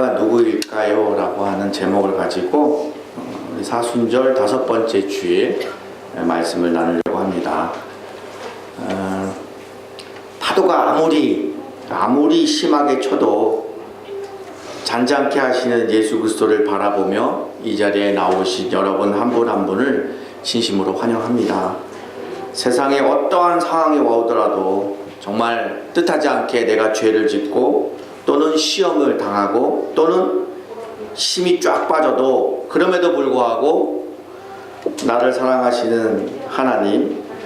제자가 누구일까요? 라고 하는 제목을 가지고 우리 사순절 5번째 주에 말씀을 나누려고 합니다. 파도가 아무리 심하게 쳐도 잔잔케 하시는 예수 그리스도를 바라보며 이 자리에 나오신 여러분 한 분 한 분을 진심으로 환영합니다. 세상에 어떠한 상황이 오더라도 정말 뜻하지 않게 내가 죄를 짓고 또는 시험을 당하고 또는 힘이 쫙 빠져도 그럼에도 불구하고 나를 사랑하시는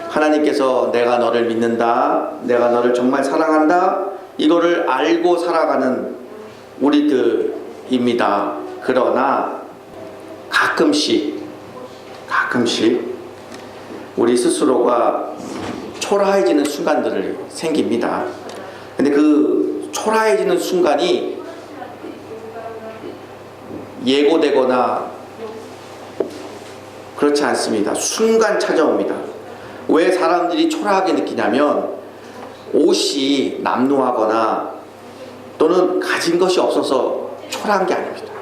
하나님께서 내가 너를 믿는다, 내가 너를 정말 사랑한다, 이거를 알고 살아가는 우리들입니다. 그러나 가끔씩 우리 스스로가 초라해지는 순간들이 생깁니다. 근데 그 초라해지는 순간이 예고되거나 그렇지 않습니다. 순간 찾아옵니다. 왜 사람들이 초라하게 느끼냐면 옷이 남루하거나 또는 가진 것이 없어서 초라한 게 아닙니다.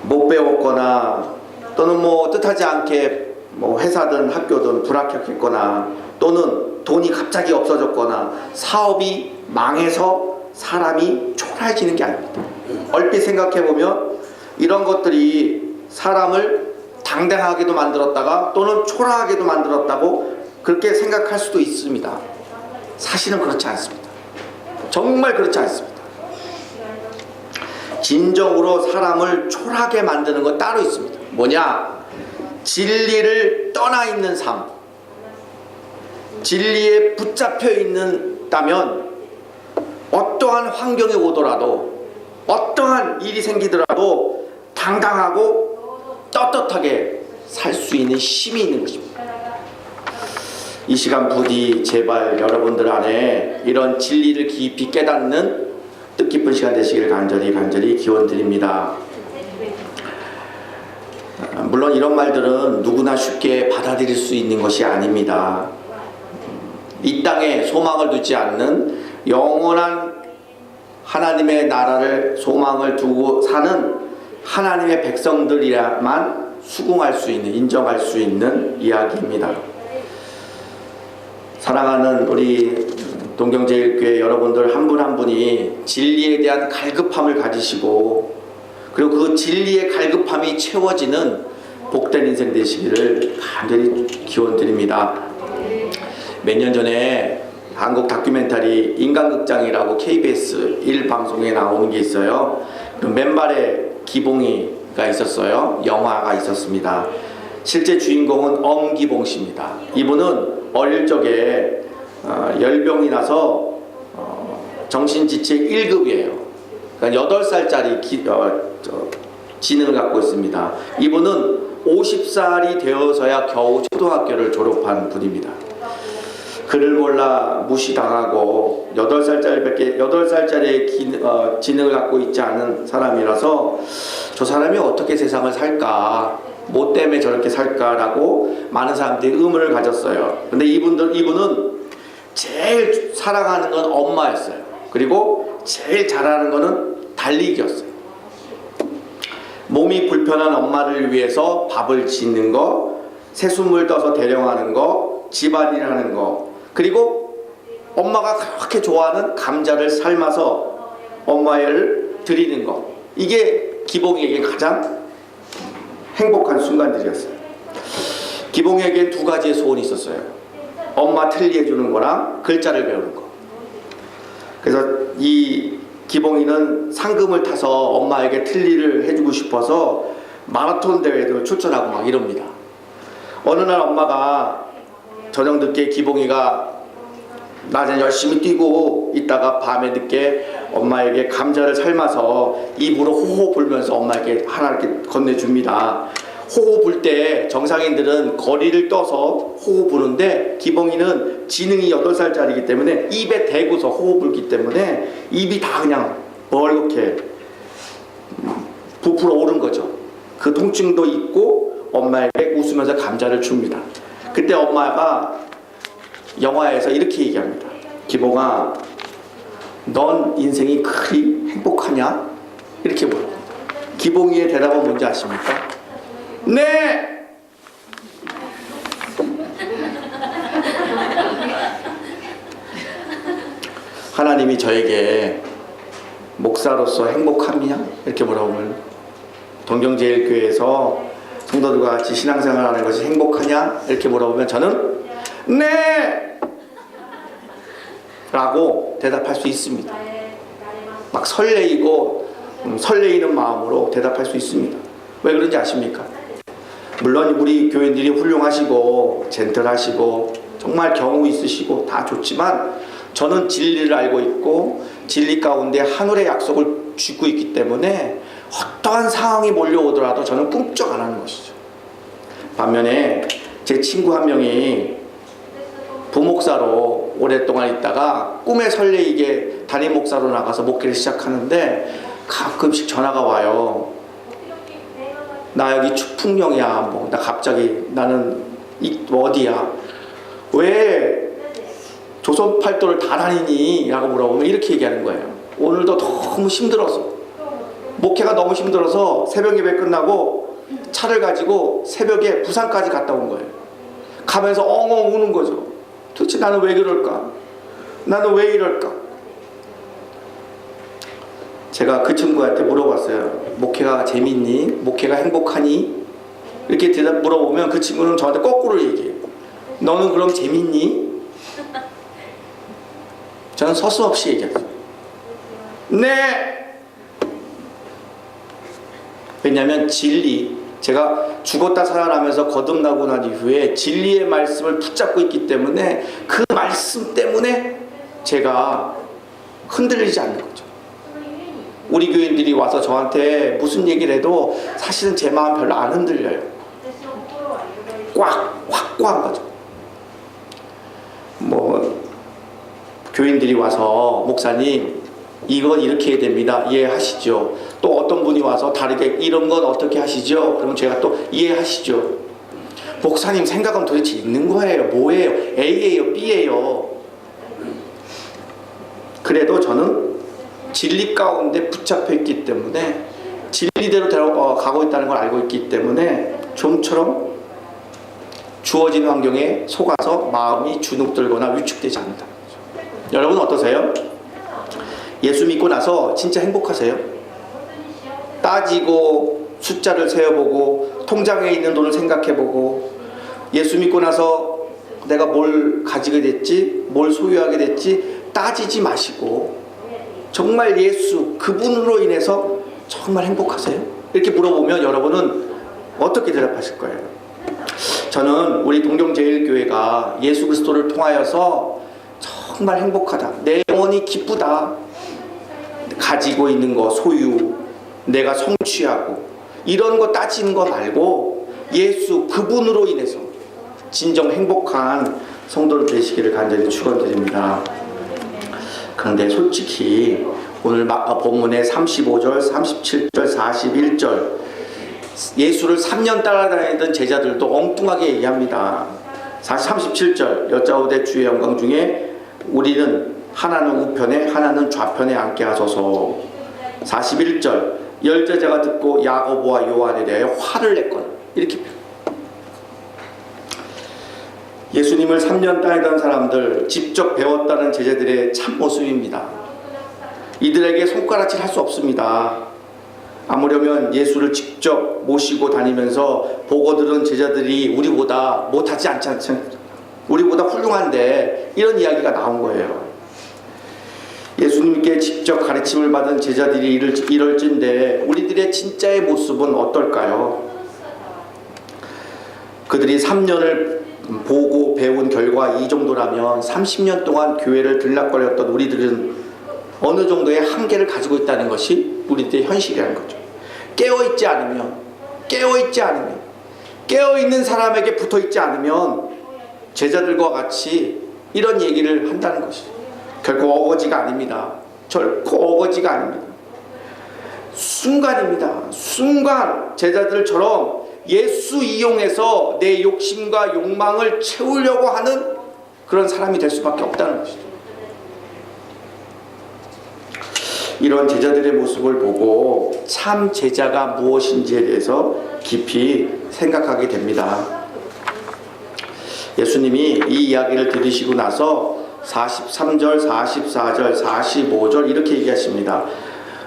못 배웠거나 또는 뜻하지 않게 회사든 학교든 불합격했거나 또는 돈이 갑자기 없어졌거나 사업이 망해서 사람이 초라해지는 게 아닙니다. 얼핏 생각해보면 이런 것들이 사람을 당당하게도 만들었다가 또는 초라하게도 만들었다고 그렇게 생각할 수도 있습니다. 사실은 그렇지 않습니다. 정말 그렇지 않습니다. 진정으로 사람을 초라하게 만드는 건 따로 있습니다. 뭐냐? 진리를 떠나 있는 삶, 진리에 붙잡혀 있다면 어떠한 환경이 오더라도 어떠한 일이 생기더라도 당당하고 떳떳하게 살 수 있는 힘이 있는 것입니다. 이 시간 부디 제발 여러분들 안에 이런 진리를 깊이 깨닫는 뜻깊은 시간 되시기를 간절히 기원드립니다. 물론 이런 말들은 누구나 쉽게 받아들일 수 있는 것이 아닙니다. 이 땅에 소망을 두지 않는 영원한 하나님의 나라를 소망을 두고 사는 하나님의 백성들이라만 수긍할 수 있는, 인정할 수 있는 이야기입니다. 사랑하는 우리 동경제일교회 여러분들 한 분 한 분이 진리에 대한 갈급함을 가지시고 그리고 그 진리의 갈급함이 채워지는 복된 인생 되시기를 간절히 기원드립니다. 몇 년 전에 한국 다큐멘터리 인간극장이라고 KBS 1방송에 나오는 게 있어요. 맨발의 기봉이가 있었어요. 영화가 있었습니다. 실제 주인공은 엄기봉 씨입니다. 이분은 어릴 적에 열병이 나서 정신지체 1급이에요. 그러니까 8살짜리 지능을 갖고 있습니다. 이분은 50살이 되어서야 겨우 초등학교를 졸업한 분입니다. 글을 몰라 무시당하고 8살짜리의 지능을 갖고 있지 않은 사람이라서 저 사람이 어떻게 세상을 살까, 뭐 때문에 저렇게 살까라고 많은 사람들이 의문을 가졌어요. 근데 이분은 제일 사랑하는 건 엄마였어요. 그리고 제일 잘하는 거는 달리기였어요. 몸이 불편한 엄마를 위해서 밥을 짓는 거, 새순물 떠서 대령하는 거, 집안일 하는 거, 그리고 엄마가 그렇게 좋아하는 감자를 삶아서 엄마를 드리는 거, 이게 기봉이에게 가장 행복한 순간들이었어요. 기봉에겐 2가지의 소원이 있었어요. 엄마 틀리해주는 거랑 글자를 배우는 거. 그래서 이 기봉이는 상금을 타서 엄마에게 틀리를 해주고 싶어서 마라톤 대회도 출전하고 막 이럽니다. 어느 날 엄마가 저녁 늦게 기봉이가 낮에 열심히 뛰고 있다가 밤에 늦게 엄마에게 감자를 삶아서 입으로 호호 불면서 엄마에게 하나 이렇게 건네줍니다. 호호 불 때 정상인들은 거리를 떠서 호호 부는데 기봉이는 지능이 8살짜리이기 때문에 입에 대고서 호호 불기 때문에 입이 다 그냥 벌겋게 부풀어 오른 거죠. 그 통증도 있고 엄마에게 웃으면서 감자를 줍니다. 그때 엄마가 영화에서 이렇게 얘기합니다. 기봉아, 넌 인생이 그리 행복하냐? 이렇게 물어요. 기봉이의 대답은 뭔지 아십니까? 네! 하나님이 저에게 목사로서 행복하냐? 이렇게 물어보면 동경제일교회에서 성도들과 같이 신앙생활하는 것이 행복하냐? 이렇게 물어보면 저는 네! 라고 대답할 수 있습니다. 막 설레이는 마음으로 대답할 수 있습니다. 왜 그런지 아십니까? 물론 우리 교인들이 훌륭하시고 젠틀하시고 정말 경우 있으시고 다 좋지만 저는 진리를 알고 있고 진리 가운데 하늘의 약속을 쥐고 있기 때문에 어떠한 상황이 몰려오더라도 저는 꿈쩍 안 하는 것이죠. 반면에 제 친구 한 명이 부목사로 오랫동안 있다가 꿈에 설레이게 담임 목사로 나가서 목회를 시작하는데 가끔씩 전화가 와요. 나 여기 추풍령이야. 나 갑자기 나는 어디야? 왜 조선 팔도를 다 다니니? 라고 물어보면 이렇게 얘기하는 거예요. 오늘도 너무 힘들어서 목회가 너무 힘들어서 새벽 예배 끝나고 차를 가지고 새벽에 부산까지 갔다 온 거예요. 가면서 엉엉 우는 거죠. 도대체 나는 왜 그럴까? 나는 왜 이럴까? 제가 그 친구한테 물어봤어요. 목회가 재밌니? 목회가 행복하니? 이렇게 물어보면 그 친구는 저한테 거꾸로 얘기해요. 너는 그럼 재밌니? 저는 서슴없이 얘기했어요. 네! 왜냐하면 진리, 제가 죽었다 살아나면서 거듭나고 난 이후에 진리의 말씀을 붙잡고 있기 때문에 그 말씀 때문에 제가 흔들리지 않는 거죠. 우리 교인들이 와서 저한테 무슨 얘기를 해도 사실은 제 마음 별로 안 흔들려요. 확고한 거죠. 교인들이 와서 목사님 이건 이렇게 해야 됩니다. 이해하시죠? 또 어떤 분이 와서 다르게 이런 건 어떻게 하시죠? 그러면 제가 또 이해하시죠? 목사님 생각은 도대체 있는 거예요? 뭐예요? A예요? B예요? 그래도 저는 진리 가운데 붙잡혀 있기 때문에 진리대로 가고 있다는 걸 알고 있기 때문에 좀처럼 주어진 환경에 속아서 마음이 주눅들거나 위축되지 않는다. 여러분 어떠세요? 예수 믿고 나서 진짜 행복하세요? 따지고 숫자를 세어보고 통장에 있는 돈을 생각해보고 예수 믿고 나서 내가 뭘 가지게 됐지? 뭘 소유하게 됐지? 따지지 마시고 정말 예수 그분으로 인해서 정말 행복하세요? 이렇게 물어보면 여러분은 어떻게 대답하실 거예요? 저는 우리 동경제일교회가 예수 그리스도를 통하여서 정말 행복하다. 내 영혼이 기쁘다. 가지고 있는 거, 소유, 내가 성취하고 이런 거 따지는 거 말고 예수 그분으로 인해서 진정 행복한 성도를 되시기를 간절히 축원드립니다. 그런데 솔직히 오늘 본문의 35절, 37절, 41절 예수를 3년 따라다니던 제자들도 엉뚱하게 얘기합니다. 37절 여짜오되 주의 영광 중에 우리는 하나는 우편에 하나는 좌편에 앉게 하소서. 41절 열제자가 듣고 야고보와 요한에 대하여 화를 냈거늘 이렇게 예수님을 3년 따르던 사람들 직접 배웠다는 제자들의 참모습입니다. 이들에게 손가락질 할 수 없습니다. 아무려면 예수를 직접 모시고 다니면서 보고 들은 제자들이 우리보다 못하지 않지 우리보다 훌륭한데 이런 이야기가 나온 거예요. 예수님께 직접 가르침을 받은 제자들이 이럴진데 우리들의 진짜의 모습은 어떨까요? 그들이 3년을 보고 배운 결과 이 정도라면 30년 동안 교회를 들락거렸던 우리들은 어느 정도의 한계를 가지고 있다는 것이 우리들의 현실이라는 거죠. 깨어있지 않으면 깨어있는 사람에게 붙어있지 않으면 제자들과 같이 이런 얘기를 한다는 것이죠. 결코 어거지가 아닙니다. 결코 어거지가 아닙니다. 순간입니다. 순간 제자들처럼 예수 이용해서 내 욕심과 욕망을 채우려고 하는 그런 사람이 될 수밖에 없다는 것이죠. 이런 제자들의 모습을 보고 참 제자가 무엇인지에 대해서 깊이 생각하게 됩니다. 예수님이 이 이야기를 들으시고 나서 43절, 44절, 45절 이렇게 얘기하십니다.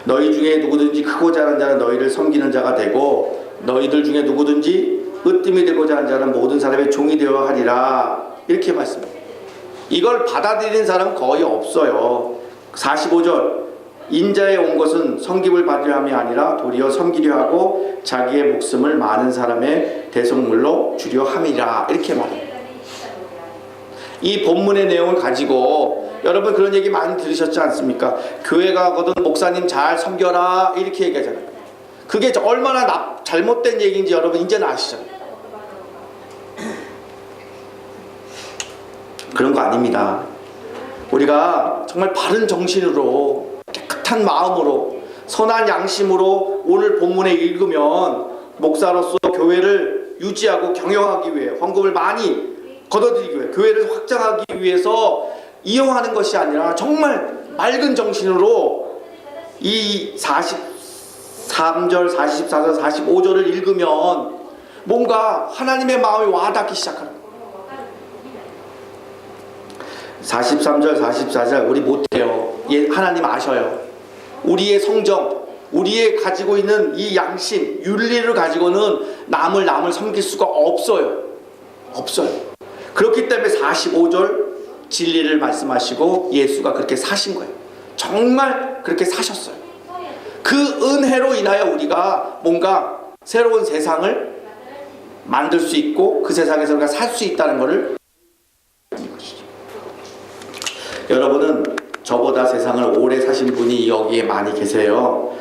너희 중에 누구든지 크고 자란 자는 너희를 섬기는 자가 되고 너희들 중에 누구든지 으뜸이 되고자 하는 자는 모든 사람의 종이 되어야 하리라. 이렇게 말씀합니다. 이걸 받아들이는 사람은 거의 없어요. 45절 인자에 온 것은 섬김을 받으려 함이 아니라 도리어 섬기려 하고 자기의 목숨을 많은 사람의 대속물로 주려 함이라. 이렇게 말합니다. 이 본문의 내용을 가지고 여러분 그런 얘기 많이 들으셨지 않습니까? 교회 가거든 목사님 잘 섬겨라 이렇게 얘기하잖아요. 그게 얼마나 잘못된 얘기인지 여러분 이제는 아시잖아요. 그런 거 아닙니다. 우리가 정말 바른 정신으로 깨끗한 마음으로 선한 양심으로 오늘 본문에 읽으면 목사로서 교회를 유지하고 경영하기 위해 헌금을 많이 걷어들이기 위해 교회를 확장하기 위해서 이용하는 것이 아니라 정말 맑은 정신으로 이 43절, 44절, 45절을 읽으면 뭔가 하나님의 마음이 와닿기 시작하는 거예요. 43절, 44절 우리 못해요. 하나님 아셔요. 우리의 성정, 우리의 가지고 있는 이 양심, 윤리를 가지고는 남을 섬길 수가 없어요. 그렇기 때문에 45절 진리를 말씀하시고 예수가 그렇게 사신 거예요. 정말 그렇게 사셨어요. 그 은혜로 인하여 우리가 뭔가 새로운 세상을 만들 수 있고 그 세상에서 우리가 살 수 있다는 것을 여러분은 저보다 세상을 오래 사신 분이 여기에 많이 계세요.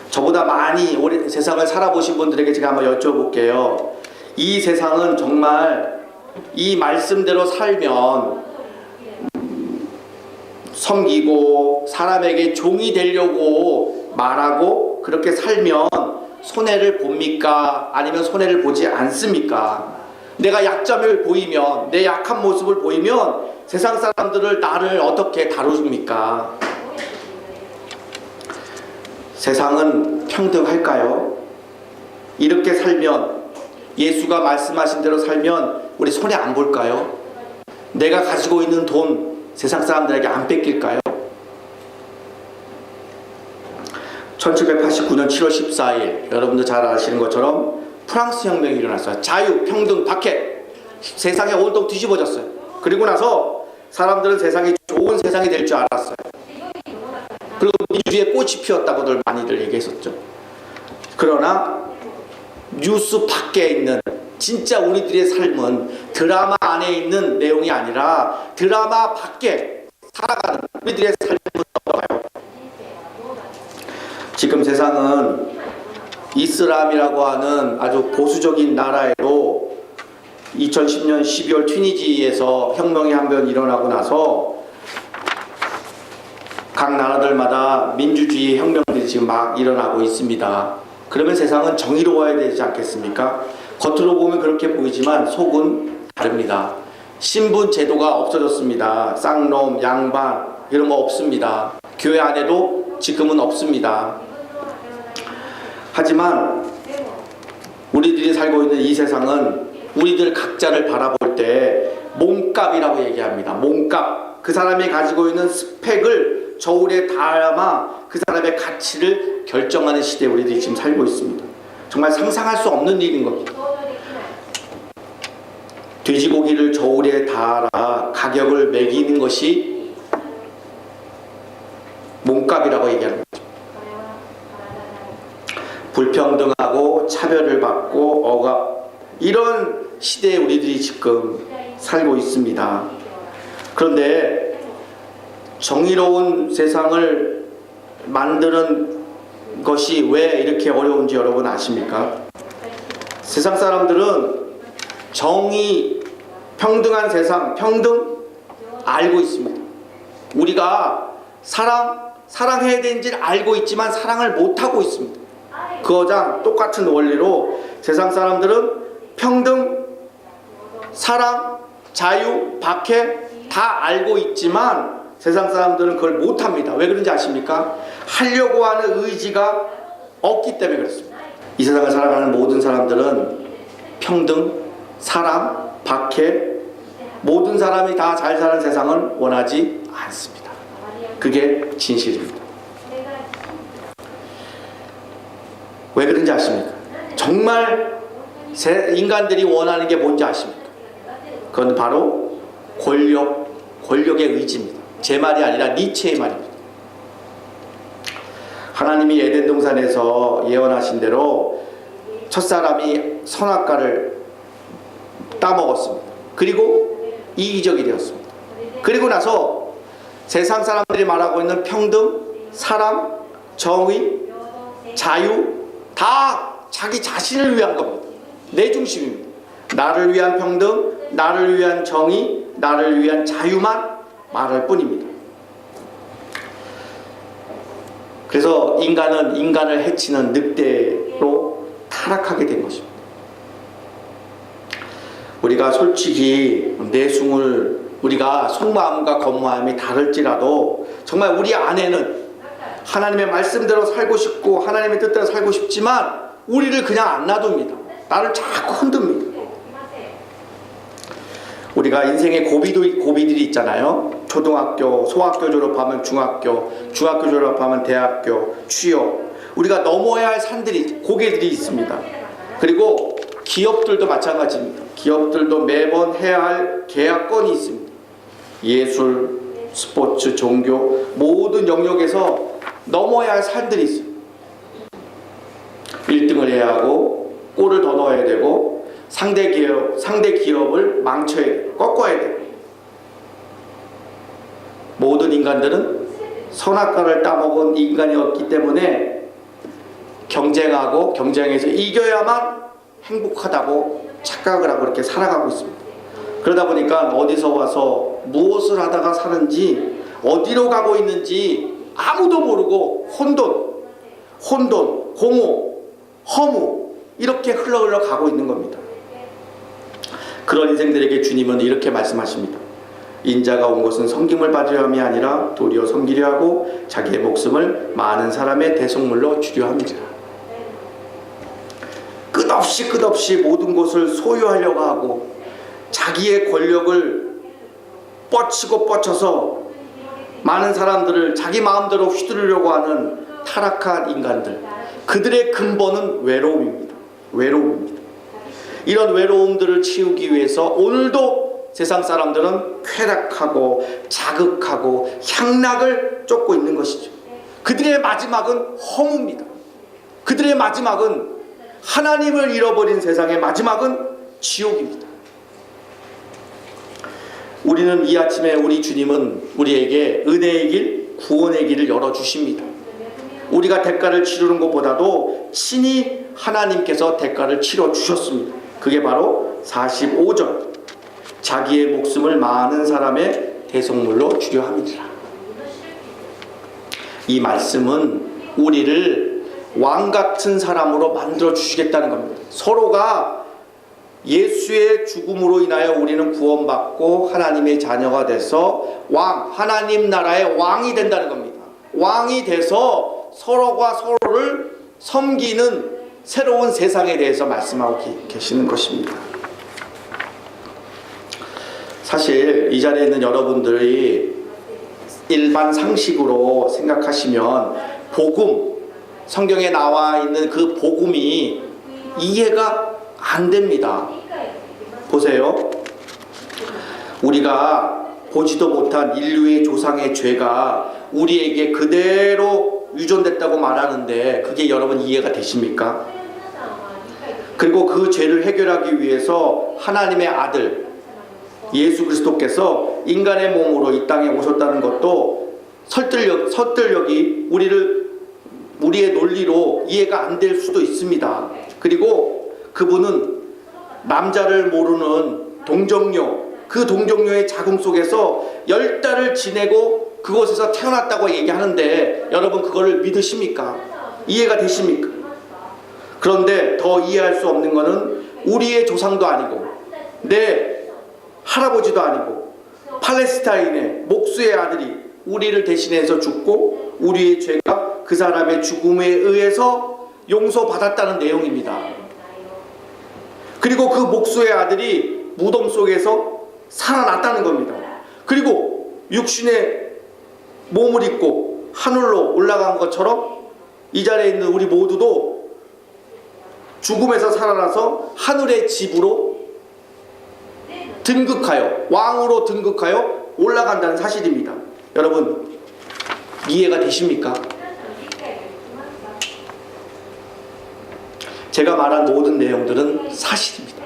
저보다 많이 오래 세상을 살아보신 분들에게 제가 한번 여쭤볼게요. 이 세상은 정말 이 말씀대로 살면 섬기고 사람에게 종이 되려고 말하고 그렇게 살면 손해를 봅니까? 아니면 손해를 보지 않습니까? 내가 약점을 보이면 내 약한 모습을 보이면 세상 사람들을 나를 어떻게 다루십니까? 세상은 평등할까요? 이렇게 살면 예수가 말씀하신 대로 살면 우리 손해 안 볼까요? 내가 가지고 있는 돈 세상 사람들에게 안 뺏길까요? 1789년 7월 14일 여러분도 잘 아시는 것처럼 프랑스 혁명이 일어났어요. 자유, 평등, 박해 세상이 온통 뒤집어졌어요. 그리고 나서 사람들은 세상이 좋은 세상이 될 줄 알았어요. 그리고 민주주의의 꽃이 피었다고들 많이들 얘기했었죠. 그러나 뉴스 밖에 있는 진짜 우리들의 삶은 드라마 안에 있는 내용이 아니라 드라마 밖에 살아가는 우리들의 삶은 어떤가요? 지금 세상은 이슬람이라고 하는 아주 보수적인 나라에도 2010년 12월 튀니지에서 혁명이 한 번 일어나고 나서 각 나라들마다 민주주의 혁명들이 지금 막 일어나고 있습니다. 그러면 세상은 정의로워야 되지 않겠습니까? 겉으로 보면 그렇게 보이지만 속은 다릅니다. 신분 제도가 없어졌습니다. 쌍놈, 양반 이런 거 없습니다. 교회 안에도 지금은 없습니다. 하지만 우리들이 살고 있는 이 세상은 우리들 각자를 바라볼 때 몸값이라고 얘기합니다. 몸값. 그 사람이 가지고 있는 스펙을 저울에 담아 그 사람의 가치를 결정하는 시대에 우리들이 지금 살고 있습니다. 정말 상상할 수 없는 일인 겁니다. 돼지고기를 저울에 달아 가격을 매기는 것이 몸값이라고 얘기하는 거죠. 불평등하고 차별을 받고 억압 이런 시대에 우리들이 지금 살고 있습니다. 그런데 정의로운 세상을 만드는 것이 왜 이렇게 어려운지 여러분 아십니까? 세상 사람들은 정의, 평등한 세상, 평등 알고 있습니다. 우리가 사랑해야 되는지를 알고 있지만 사랑을 못하고 있습니다. 그거랑 똑같은 원리로 세상 사람들은 평등, 사랑, 자유, 박해 다 알고 있지만 세상 사람들은 그걸 못합니다. 왜 그런지 아십니까? 하려고 하는 의지가 없기 때문에 그렇습니다. 이 세상을 살아가는 모든 사람들은 평등, 사랑, 박해, 모든 사람이 다 잘 사는 세상은 원하지 않습니다. 그게 진실입니다. 왜 그런지 아십니까? 정말 인간들이 원하는 게 뭔지 아십니까? 그건 바로 권력의 의지입니다. 제 말이 아니라 니체의 말입니다. 하나님이 에덴 동산에서 예언하신 대로 첫사람이 선악과를 따먹었습니다. 그리고 이기적이 되었습니다. 그리고 나서 세상 사람들이 말하고 있는 평등, 사랑, 정의, 자유 다 자기 자신을 위한 겁니다. 내 중심입니다. 나를 위한 평등, 나를 위한 정의, 나를 위한 자유만 말할 뿐입니다. 그래서 인간은 인간을 해치는 늑대로 타락하게 된 것입니다. 우리가 솔직히 내숭을 우리가 속마음과 겉마음이 다를지라도 정말 우리 안에는 하나님의 말씀대로 살고 싶고 하나님의 뜻대로 살고 싶지만 우리를 그냥 안 놔둡니다. 나를 자꾸 흔듭니다. 우리가 인생의 고비들이 있잖아요. 초등학교, 소학교 졸업하면 중학교, 중학교 졸업하면 대학교, 취업. 우리가 넘어야 할 산들이, 고개들이 있습니다. 그리고 기업들도 마찬가지입니다. 기업들도 매번 해야 할 계약건이 있습니다. 예술, 스포츠, 종교 모든 영역에서 넘어야 할 산들이 있어요. 1등을 해야 하고 골을 더 넣어야 되고 상대 기업을 망쳐야 돼요. 꺾어야 돼요. 모든 인간들은 선악과를 따먹은 인간이었기 때문에 경쟁하고 경쟁에서 이겨야만 행복하다고 착각을 하고 이렇게 살아가고 있습니다. 그러다 보니까 어디서 와서 무엇을 하다가 사는지 어디로 가고 있는지 아무도 모르고 혼돈, 공허, 허무 이렇게 흘러 가고 있는 겁니다. 그런 인생들에게 주님은 이렇게 말씀하십니다. 인자가 온 것은 섬김을 받으려 함이 아니라 도리어 섬기려 하고 자기의 목숨을 많은 사람의 대속물로 주려 함이라. 끝없이 모든 것을 소유하려고 하고 자기의 권력을 뻗쳐서 많은 사람들을 자기 마음대로 휘두르려고 하는 타락한 인간들, 그들의 근본은 외로움입니다. 이런 외로움들을 치우기 위해서 오늘도 세상 사람들은 쾌락하고 자극하고 향락을 쫓고 있는 것이죠. 그들의 마지막은 허무입니다. 그들의 마지막은 하나님을 잃어버린 세상의 마지막은 지옥입니다. 우리는 이 아침에 우리 주님은 우리에게 은혜의 길, 구원의 길을 열어주십니다. 우리가 대가를 치르는 것보다도 친히 하나님께서 대가를 치러주셨습니다. 그게 바로 45절 자기의 목숨을 많은 사람의 대속물로 주려 함이니라. 이 말씀은 우리를 왕같은 사람으로 만들어 주시겠다는 겁니다. 서로가 예수의 죽음으로 인하여 우리는 구원받고 하나님의 자녀가 돼서 하나님 나라의 왕이 된다는 겁니다. 왕이 돼서 서로가 서로를 섬기는 새로운 세상에 대해서 말씀하고 계시는 것입니다. 사실 이 자리에 있는 여러분들이 일반 상식으로 생각하시면 복음, 성경에 나와 있는 그 복음이 이해가 안 됩니다. 보세요. 우리가 보지도 못한 인류의 조상의 죄가 우리에게 그대로 유존됐다고 말하는데 그게 여러분 이해가 되십니까? 그리고 그 죄를 해결하기 위해서 하나님의 아들 예수 그리스도께서 인간의 몸으로 이 땅에 오셨다는 것도 설득력이 우리의 논리로 이해가 안 될 수도 있습니다. 그리고 그분은 남자를 모르는 동정녀, 그 동정녀의 자궁 속에서 10달을 지내고 그곳에서 태어났다고 얘기하는데 여러분 그거를 믿으십니까? 이해가 되십니까? 그런데 더 이해할 수 없는 것은 우리의 조상도 아니고 내 할아버지도 아니고 팔레스타인의 목수의 아들이 우리를 대신해서 죽고 우리의 죄가 그 사람의 죽음에 의해서 용서받았다는 내용입니다. 그리고 그 목수의 아들이 무덤 속에서 살아났다는 겁니다. 그리고 육신의 몸을 입고 하늘로 올라간 것처럼 이 자리에 있는 우리 모두도 죽음에서 살아나서 하늘의 집으로 등극하여, 왕으로 등극하여 올라간다는 사실입니다. 여러분, 이해가 되십니까? 제가 말한 모든 내용들은 사실입니다.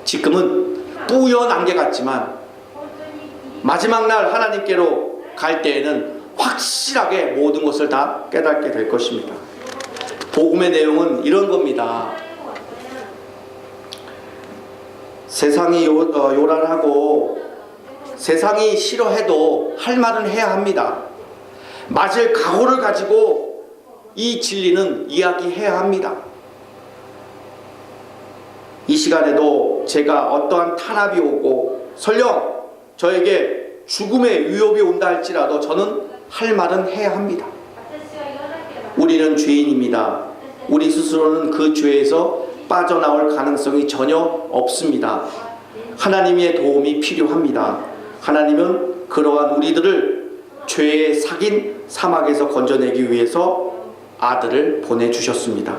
지금은 뿌연 안개 같지만 마지막 날 하나님께로 갈 때에는 확실하게 모든 것을 다 깨닫게 될 것입니다. 복음의 내용은 이런 겁니다. 세상이 요란하고 세상이 싫어해도 할 말은 해야 합니다. 맞을 각오를 가지고 이 진리는 이야기해야 합니다. 이 시간에도 제가 어떠한 탄압이 오고 설령 저에게 죽음의 위협이 온다 할지라도 저는 할 말은 해야 합니다. 우리는 죄인입니다. 우리 스스로는 그 죄에서 빠져나올 가능성이 전혀 없습니다. 하나님의 도움이 필요합니다. 하나님은 그러한 우리들을 죄의 삭인 사막에서 건져내기 위해서 아들을 보내주셨습니다.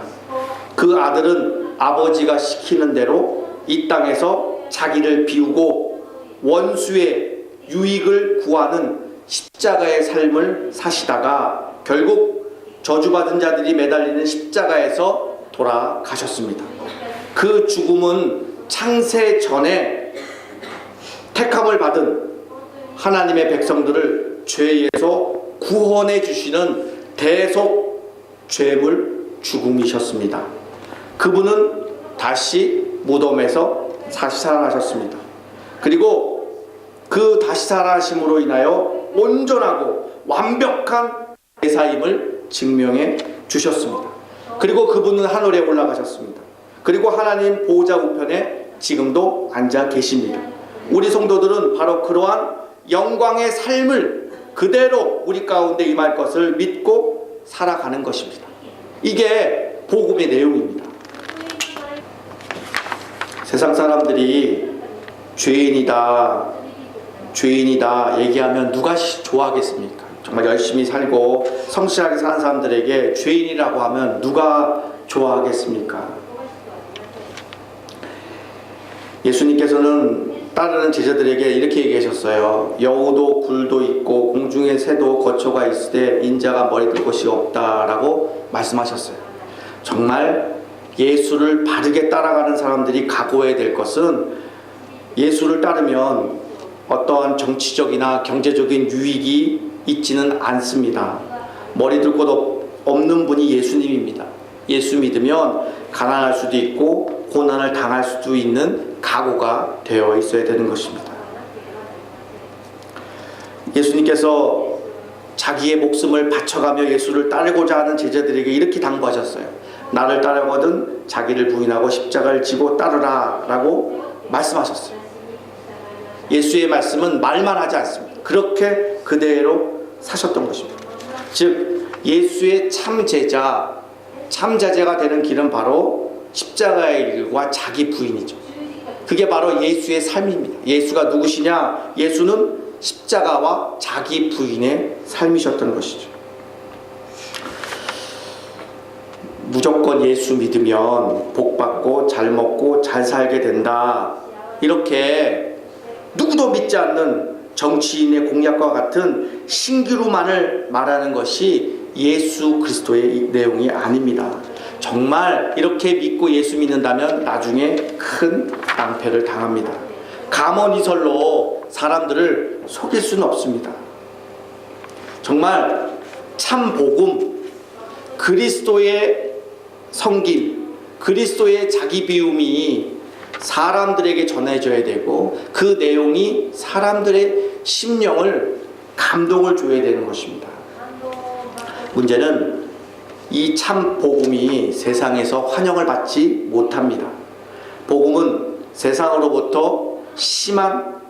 그 아들은 아버지가 시키는 대로 이 땅에서 자기를 비우고 원수의 유익을 구하는 십자가의 삶을 사시다가 결국 저주받은 자들이 매달리는 십자가에서 돌아가셨습니다. 그 죽음은 창세 전에 택함을 받은 하나님의 백성들을 죄에서 구원해 주시는 대속 죄물 죽음이셨습니다. 그분은 다시 무덤에서 다시 살아나셨습니다. 그리고 그 다시 살아나심으로 인하여 온전하고 완벽한 제사임을 증명해 주셨습니다. 그리고 그분은 하늘에 올라가셨습니다. 그리고 하나님 보호자 우편에 지금도 앉아 계십니다. 우리 성도들은 바로 그러한 영광의 삶을 그대로 우리 가운데 임할 것을 믿고 살아가는 것입니다. 이게 복음의 내용입니다. 세상 사람들이 죄인이다 얘기하면 누가 좋아하겠습니까? 정말 열심히 살고 성실하게 사는 사람들에게 죄인이라고 하면 누가 좋아하겠습니까? 예수님께서는 따르는 제자들에게 이렇게 얘기하셨어요. 여우도 굴도 있고 공중의 새도 거처가 있으되 인자가 머리 들 곳이 없다라고 말씀하셨어요. 정말 예수를 바르게 따라가는 사람들이 각오해야 될 것은 예수를 따르면 어떠한 정치적이나 경제적인 유익이 있지는 않습니다. 머리 들 곳 없는 분이 예수님입니다. 예수 믿으면 가난할 수도 있고 고난을 당할 수도 있는 각오가 되어 있어야 되는 것입니다. 예수님께서 자기의 목숨을 바쳐가며 예수를 따르고자 하는 제자들에게 이렇게 당부하셨어요. 나를 따르거든 자기를 부인하고 십자가를 지고 따르라 라고 말씀하셨어요. 예수의 말씀은 말만 하지 않습니다. 그렇게 그대로 사셨던 것입니다. 즉 예수의 참자제가 되는 길은 바로 십자가의 길과 자기 부인이죠. 그게 바로 예수의 삶입니다. 예수가 누구시냐? 예수는 십자가와 자기 부인의 삶이셨던 것이죠. 무조건 예수 믿으면 복받고 잘 먹고 잘 살게 된다. 이렇게 누구도 믿지 않는 정치인의 공약과 같은 신기루만을 말하는 것이 예수 그리스도의 내용이 아닙니다. 정말 이렇게 믿고 예수 믿는다면 나중에 큰 낭패를 당합니다. 감언이설로 사람들을 속일 수는 없습니다. 정말 참 복음, 그리스도의 섬김, 그리스도의 자기 비움이 사람들에게 전해져야 되고 그 내용이 사람들의 심령을 감동을 줘야 되는 것입니다. 문제는 이 참 복음이 세상에서 환영을 받지 못합니다. 복음은 세상으로부터 심한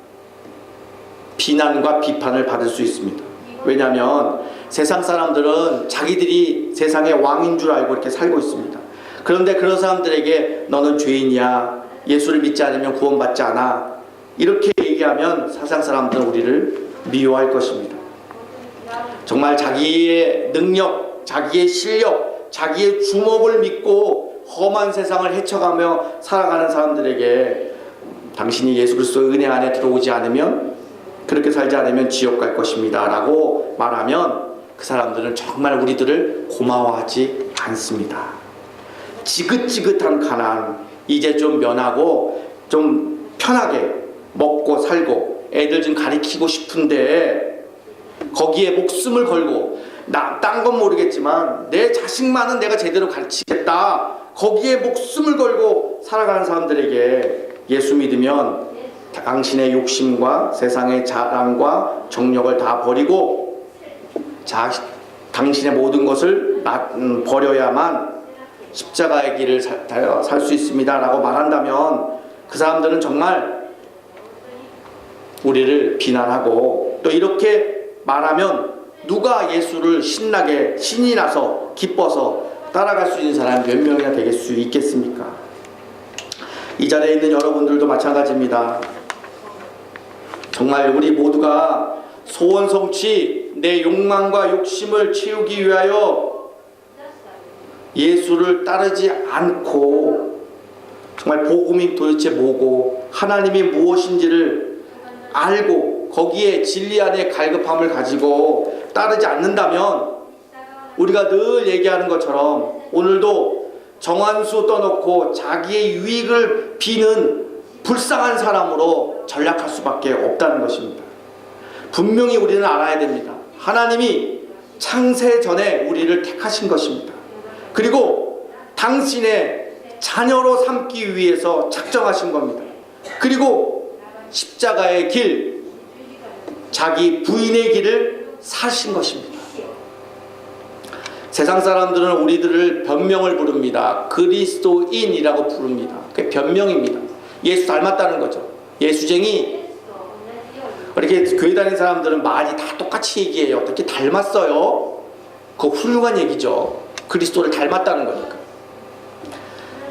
비난과 비판을 받을 수 있습니다. 왜냐하면 세상 사람들은 자기들이 세상의 왕인 줄 알고 이렇게 살고 있습니다. 그런데 그런 사람들에게 너는 죄인이야, 예수를 믿지 않으면 구원받지 않아, 이렇게 얘기하면 세상 사람들은 우리를 미워할 것입니다. 정말 자기의 능력, 자기의 실력, 자기의 주목을 믿고 험한 세상을 헤쳐가며 살아가는 사람들에게 당신이 예수 그리스도의 은혜 안에 들어오지 않으면, 그렇게 살지 않으면 지옥 갈 것입니다 라고 말하면 그 사람들은 정말 우리들을 고마워하지 않습니다. 지긋지긋한 가난 이제 좀 면하고 좀 편하게 먹고 살고 애들 좀 가리키고 싶은데 거기에 목숨을 걸고, 딴 건 모르겠지만 내 자식만은 내가 제대로 가르치겠다, 거기에 목숨을 걸고 살아가는 사람들에게 예수 믿으면 당신의 욕심과 세상의 자랑과 정력을 다 버리고 당신의 모든 것을 버려야만 십자가의 길을 살 수 있습니다 라고 말한다면 그 사람들은 정말 우리를 비난하고, 또 이렇게 말하면 누가 예수를 신나게 신이 나서 기뻐서 따라갈 수 있는 사람이 몇 명이나 되겠 수 있겠습니까? 이 자리에 있는 여러분들도 마찬가지입니다. 정말 우리 모두가 소원 성취, 내 욕망과 욕심을 채우기 위하여 예수를 따르지 않고 정말 복음이 도대체 뭐고 하나님이 무엇인지를 알고 거기에 진리 안에 갈급함을 가지고 따르지 않는다면, 우리가 늘 얘기하는 것처럼 오늘도 정한수 떠놓고 자기의 유익을 비는 불쌍한 사람으로 전락할 수밖에 없다는 것입니다. 분명히 우리는 알아야 됩니다. 하나님이 창세 전에 우리를 택하신 것입니다. 그리고 당신의 자녀로 삼기 위해서 작정하신 겁니다. 그리고 십자가의 길, 자기 부인의 길을 사신 것입니다. 세상 사람들은 우리들을 변명을 부릅니다. 그리스도인이라고 부릅니다. 그게 변명입니다. 예수 닮았다는 거죠. 예수쟁이. 이렇게 교회 다니는 사람들은 말이 다 똑같이 얘기해요. 어떻게 닮았어요? 그거 훌륭한 얘기죠. 그리스도를 닮았다는 거니까.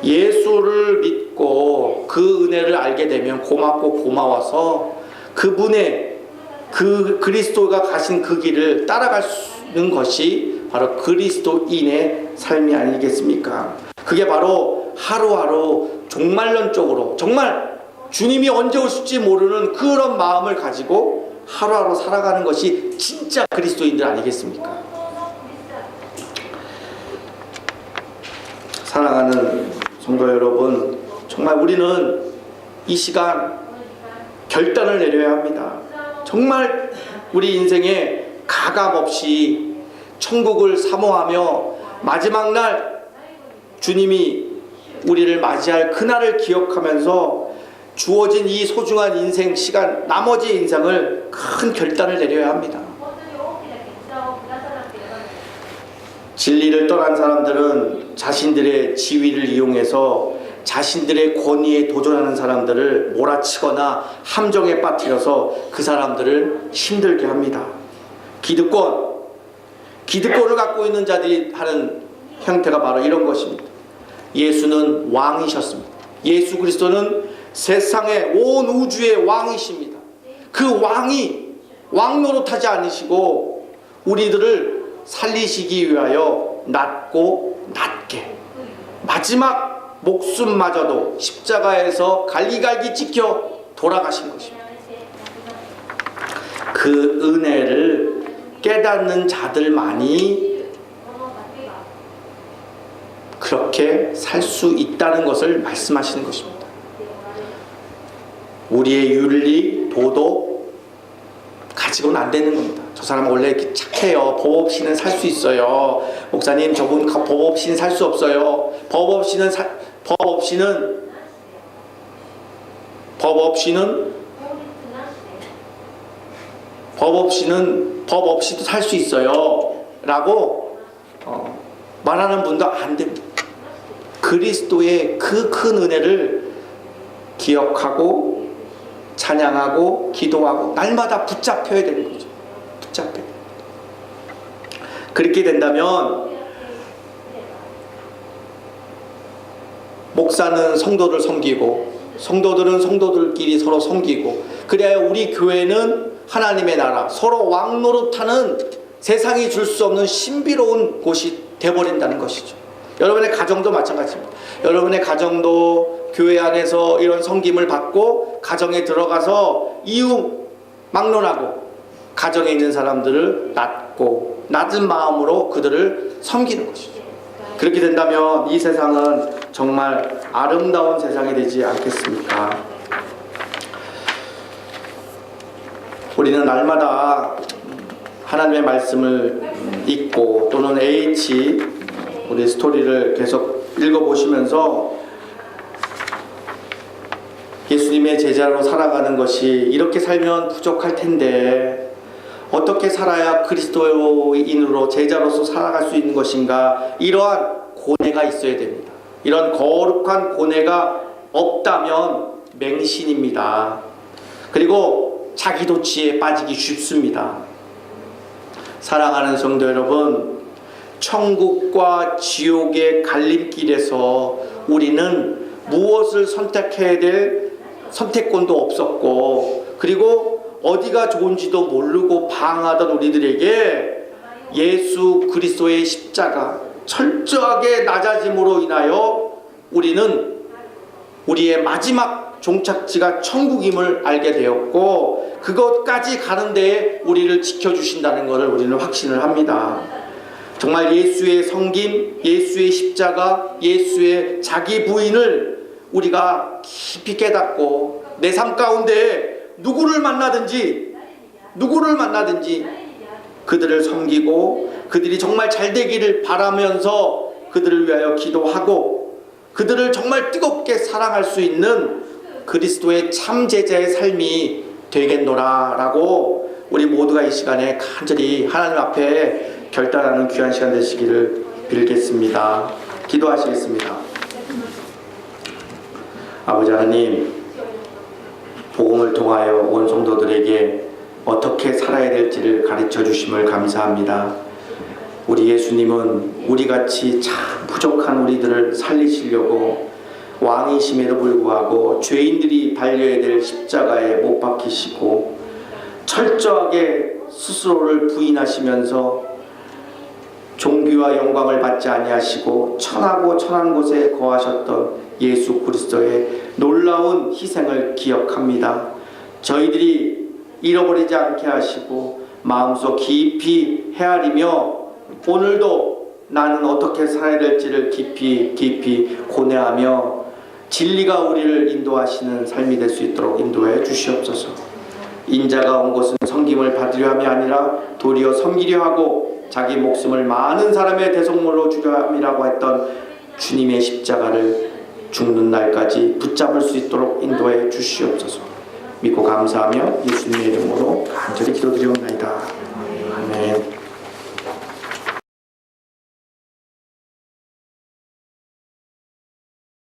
예수를 믿고 그 은혜를 알게 되면 고맙고 고마워서 그분의 그 그리스도가 가신 그 길을 따라가는 것이 바로 그리스도인의 삶이 아니겠습니까? 그게 바로 하루하루 종말론적으로 정말 주님이 언제 오실지 모르는 그런 마음을 가지고 하루하루 살아가는 것이 진짜 그리스도인들 아니겠습니까? 사랑하는 성도 여러분, 정말 우리는 이 시간 결단을 내려야 합니다. 정말 우리 인생에 가감없이 천국을 사모하며 마지막 날 주님이 우리를 맞이할 그날을 기억하면서 주어진 이 소중한 인생 시간, 나머지 인생을 큰 결단을 내려야 합니다. 진리를 떠난 사람들은 자신들의 지위를 이용해서 자신들의 권위에 도전하는 사람들을 몰아치거나 함정에 빠뜨려서 그 사람들을 힘들게 합니다. 기득권을 갖고 있는 자들이 하는 형태가 바로 이런 것입니다. 예수는 왕이셨습니다. 예수 그리스도는 세상의 온 우주의 왕이십니다. 그 왕이 왕 노릇하지 않으시고 우리들을 살리시기 위하여 낮고 낮게 마지막 목숨마저도 십자가에서 갈기갈기 찍혀 돌아가신 것입니다. 그 은혜를 깨닫는 자들만이 그렇게 살 수 있다는 것을 말씀하시는 것입니다. 우리의 윤리, 도덕 가지고는 안 되는 겁니다. 저 사람은 원래 이렇게 착해요. 법 없이는 살 수 있어요. 목사님, 저분 법 없이는 살 수 없어요. 법 없이도 살 수 있어요. 라고 말하는 분도 안 됩니다. 그리스도의 그 큰 은혜를 기억하고 찬양하고 기도하고 날마다 붙잡혀야 되는 거죠. 붙잡혀야 됩니다. 그렇게 된다면 목사는 성도를 섬기고 성도들은 성도들끼리 서로 섬기고, 그래야 우리 교회는 하나님의 나라, 서로 왕노릇하는 세상이 줄 수 없는 신비로운 곳이 되어버린다는 것이죠. 여러분의 가정도 마찬가지입니다. 여러분의 가정도 교회 안에서 이런 섬김을 받고 가정에 들어가서 이유 막론하고 가정에 있는 사람들을 낮은 마음으로 그들을 섬기는 것이죠. 그렇게 된다면 이 세상은 정말 아름다운 세상이 되지 않겠습니까? 우리는 날마다 하나님의 말씀을 읽고 또는 우리 스토리를 계속 읽어보시면서 예수님의 제자로 살아가는 것이 이렇게 살면 부족할 텐데 어떻게 살아야 그리스도인으로 제자로서 살아갈 수 있는 것인가, 이러한 고뇌가 있어야 됩니다. 이런 거룩한 고뇌가 없다면 맹신입니다. 그리고 자기도취에 빠지기 쉽습니다. 사랑하는 성도 여러분, 천국과 지옥의 갈림길에서 우리는 무엇을 선택해야 될 선택권도 없었고, 그리고 어디가 좋은지도 모르고 방황하던 우리들에게 예수 그리스도의 십자가 철저하게 낮아짐으로 인하여 우리는 우리의 마지막 종착지가 천국임을 알게 되었고, 그것까지 가는 데에 우리를 지켜주신다는 것을 우리는 확신을 합니다. 정말 예수의 성김, 예수의 십자가, 예수의 자기 부인을 우리가 깊이 깨닫고 내 삶 가운데 누구를 만나든지 그들을 섬기고 그들이 정말 잘 되기를 바라면서 그들을 위하여 기도하고 그들을 정말 뜨겁게 사랑할 수 있는 그리스도의 참 제자의 삶이 되겠노라 라고 우리 모두가 이 시간에 간절히 하나님 앞에 결단하는 귀한 시간 되시기를 빌겠습니다. 기도하시겠습니다. 아버지 하나님, 복음을 통하여 온 성도들에게 어떻게 살아야 될지를 가르쳐 주심을 감사합니다. 우리 예수님은 우리같이 참 부족한 우리들을 살리시려고 왕이심에도 불구하고 죄인들이 달려야 될 십자가에 못 박히시고 철저하게 스스로를 부인하시면서 존귀와 영광을 받지 아니하시고 천하고 천한 곳에 거하셨던 예수 그리스도의 놀라운 희생을 기억합니다. 저희들이 잃어버리지 않게 하시고 마음속 깊이 헤아리며 오늘도 나는 어떻게 살아야 될지를 깊이 고뇌하며 진리가 우리를 인도하시는 삶이 될 수 있도록 인도해 주시옵소서. 인자가 온 것은 섬김을 받으려 함이 아니라 도리어 섬기려 하고 자기 목숨을 많은 사람의 대속물로 주려 함이라고 했던 주님의 십자가를 죽는 날까지 붙잡을 수 있도록 인도해 주시옵소서. 믿고 감사하며 예수님의 이름으로 간절히 기도드리옵나이다. 아멘.